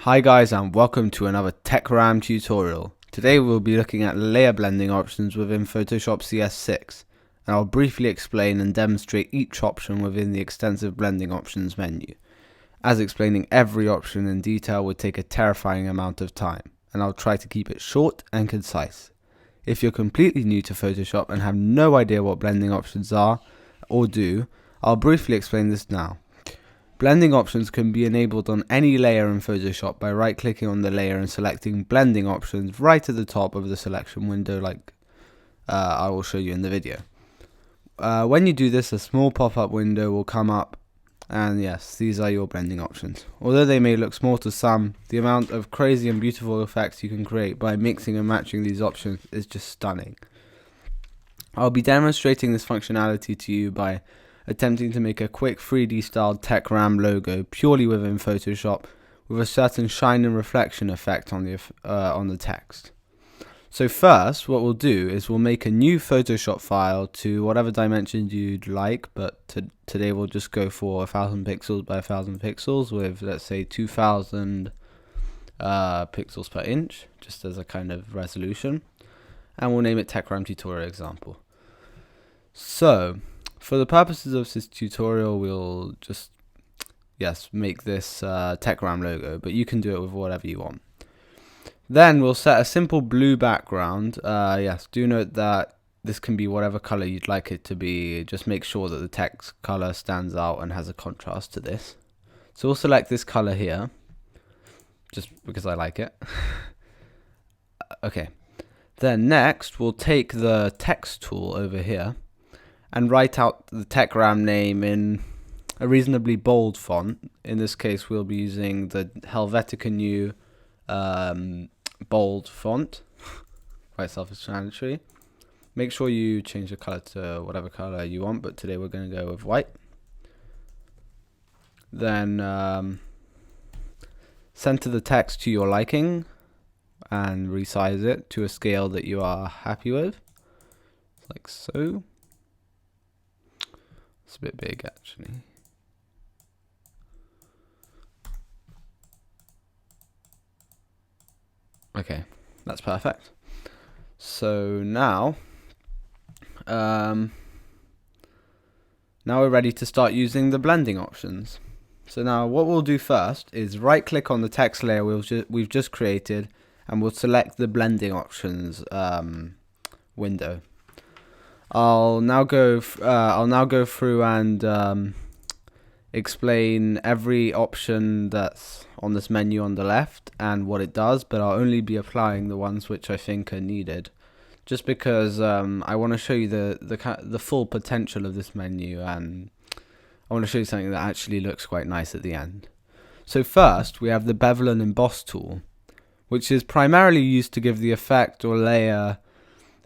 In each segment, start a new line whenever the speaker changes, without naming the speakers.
Hi guys, and welcome to another TechRAM tutorial. Today we'll be looking at layer blending options within Photoshop CS6, and I'll briefly explain and demonstrate each option within the extensive blending options menu, as explaining every option in detail would take a terrifying amount of time, and I'll try to keep it short and concise. If you're completely new to Photoshop and have no idea what blending options are or do, I'll briefly explain this now. Blending options can be enabled on any layer in Photoshop by right-clicking on the layer and selecting blending options right at the top of the selection window, like I will show you in the video. When you do this, a small pop-up window will come up, and yes, these are your blending options. Although they may look small to some, the amount of crazy and beautiful effects you can create by mixing and matching these options is just stunning. I'll be demonstrating this functionality to you by attempting to make a quick 3D styled TechRAM logo purely within Photoshop with a certain shine and reflection effect on the text. So first, what we'll do is we'll make a new Photoshop file to whatever dimensions you'd like, but today we'll just go for 1000 pixels by 1000 pixels with, let's say, 2000 pixels per inch, just as a kind of resolution. And we'll name it TechRAM tutorial example. So, for the purposes of this tutorial, we'll just, make this TechRAM logo, but you can do it with whatever you want. Then we'll set a simple blue background. Do note that this can be whatever color you'd like it to be. Just make sure that the text color stands out and has a contrast to this. So we'll select this color here, just because I like it. Okay. Then next, we'll take the text tool over here and write out the TechRAM name in a reasonably bold font. In this case, we'll be using the Helvetica New bold font, quite self-explanatory. Make sure you change the color to whatever color you want, but today we're going to go with white. Then center the text to your liking and resize it to a scale that you are happy with, like so. It's a bit big, actually. Okay, that's perfect. So now we're ready to start using the blending options. So now what we'll do first is right-click on the text layer we've just created, and we'll select the blending options window. I'll now go through and explain every option that's on this menu on the left and what it does, but I'll only be applying the ones which I think are needed, just because I want to show you the full potential of this menu, and I want to show you something that actually looks quite nice at the end. So first, we have the bevel and emboss tool, which is primarily used to give the effect or layer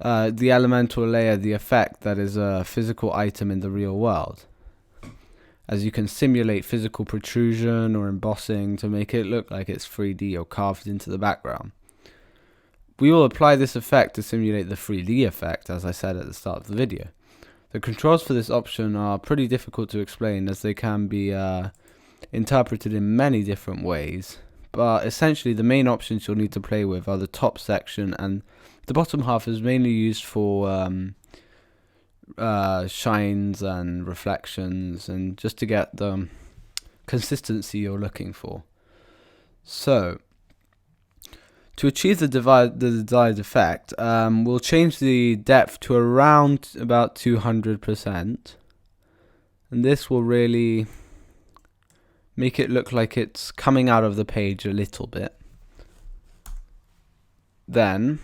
the elemental layer the effect that is a physical item in the real world, as you can simulate physical protrusion or embossing to make it look like it's 3D or carved into the background. We will apply this effect to simulate the 3D effect, as I said at the start of the video. The controls for this option are pretty difficult to explain, as they can be interpreted in many different ways, but essentially the main options you'll need to play with are the top section, and the bottom half is mainly used for shines and reflections, and just to get the consistency you're looking for. So, to achieve the desired effect, we'll change the depth to around about 200%, and this will really make it look like it's coming out of the page a little bit. Then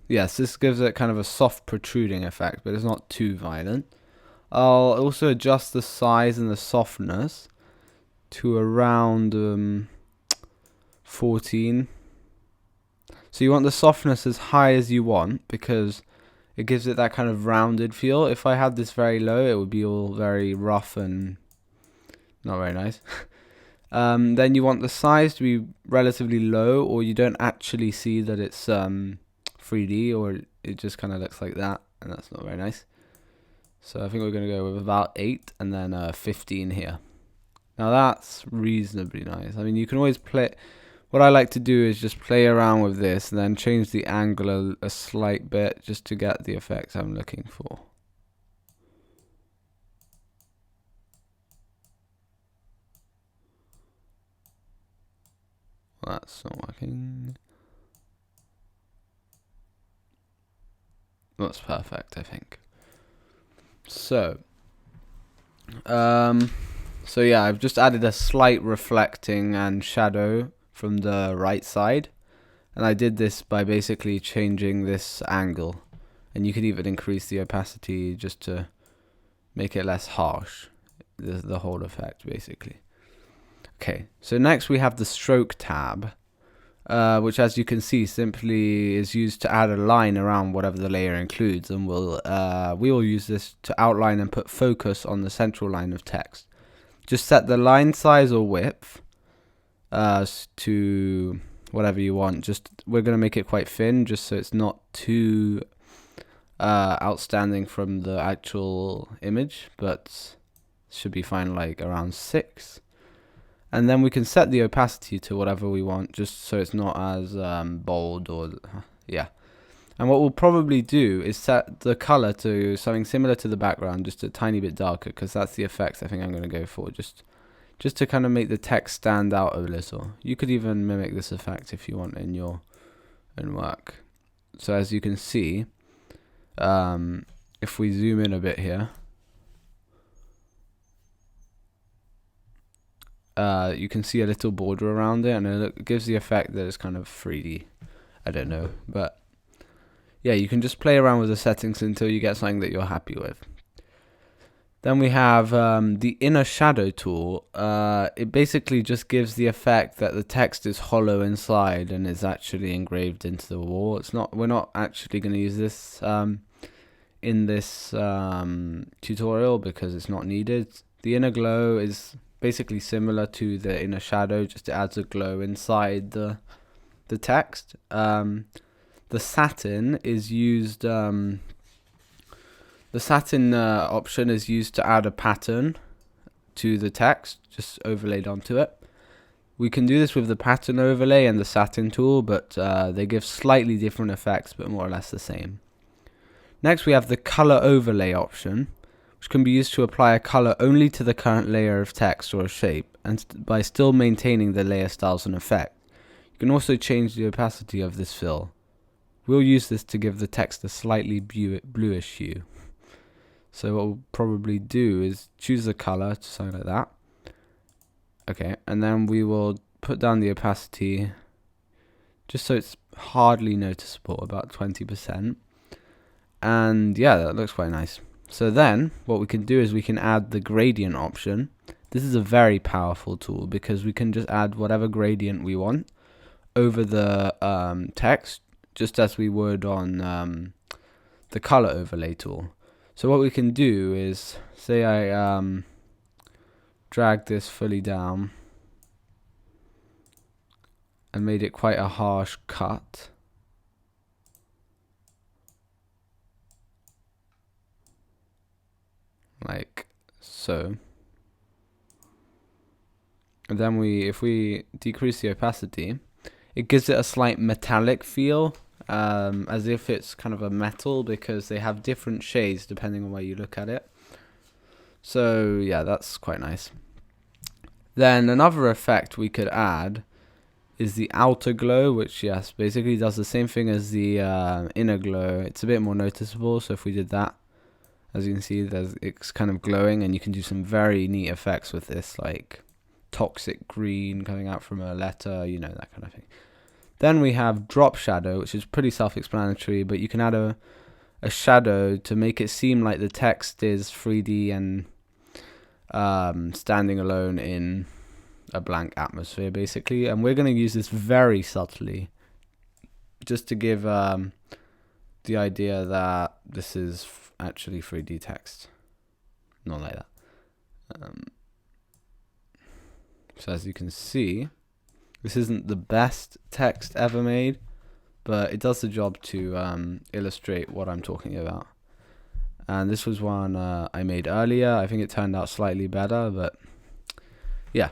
this gives it kind of a soft protruding effect, but it's not too violent. I'll also adjust the size and the softness to around 14. So you want the softness as high as you want, because it gives it that kind of rounded feel. If I had this very low, it would be all very rough and not very nice. Then you want the size to be relatively low, or you don't actually see that it's 3D, or it just kind of looks like that, and that's not very nice. So I think we're going to go with about 8 and then 15 here. Now that's reasonably nice. I mean, you can always play. What I like to do is just play around with this and then change the angle a slight bit just to get the effects I'm looking for. That's not working. That's perfect, I think. So yeah, I've just added a slight reflecting and shadow from the right side, and I did this by basically changing this angle, and you could even increase the opacity just to make it less harsh, the whole effect basically. Okay, so next we have the stroke tab, which, as you can see, simply is used to add a line around whatever the layer includes, and we will use this to outline and put focus on the central line of text. Just set the line size or width to whatever you want. We're going to make it quite thin, just so it's not too outstanding from the actual image, but should be fine, like around 6. And then we can set the opacity to whatever we want, just so it's not as bold or yeah. And what we'll probably do is set the color to something similar to the background, just a tiny bit darker, because that's the effects I think I'm going to go for, just to kind of make the text stand out a little. You could even mimic this effect if you want in your own work. So as you can see, if we zoom in a bit here, you can see a little border around it, and it gives the effect that it's kind of 3D. I don't know, but yeah, you can just play around with the settings until you get something that you're happy with. Then we have the inner shadow tool. It basically just gives the effect that the text is hollow inside and is actually engraved into the wall. We're not actually going to use this in this tutorial because it's not needed. The inner glow is basically similar to the inner shadow, just it adds a glow inside the text. The satin is used. The satin option is used to add a pattern to the text, just overlaid onto it. We can do this with the pattern overlay and the satin tool, but they give slightly different effects, but more or less the same. Next, we have the color overlay option, which can be used to apply a color only to the current layer of text or a shape, and by still maintaining the layer styles and effect. You can also change the opacity of this fill. We'll use this to give the text a slightly bluish hue. So what we'll probably do is choose a color to something like that. Okay, and then we will put down the opacity just so it's hardly noticeable, about 20%. And yeah, that looks quite nice. So then what we can do is we can add the gradient option. This is a very powerful tool because we can just add whatever gradient we want over the text, just as we would on the color overlay tool. So what we can do is, say I drag this fully down and made it quite a harsh cut. Like so. And then if we decrease the opacity, it gives it a slight metallic feel, as if it's kind of a metal, because they have different shades depending on where you look at it. So yeah, that's quite nice. Then another effect we could add is the outer glow, which yes, basically does the same thing as the inner glow. It's a bit more noticeable, so if we did that, as you can see, it's kind of glowing, and you can do some very neat effects with this, like toxic green coming out from a letter, you know, that kind of thing. Then we have drop shadow, which is pretty self-explanatory, but you can add a shadow to make it seem like the text is 3D and standing alone in a blank atmosphere, basically. And we're going to use this very subtly, just to give the idea that this is actually 3D text, not like that. So as you can see, this isn't the best text ever made, but it does the job to illustrate what I'm talking about. And this was one I made earlier. I think it turned out slightly better, but Yeah.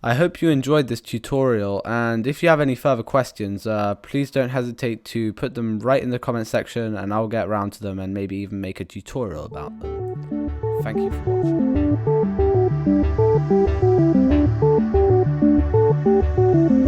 I hope you enjoyed this tutorial, and if you have any further questions, please don't hesitate to put them right in the comment section and I'll get around to them and maybe even make a tutorial about them. Thank you for watching.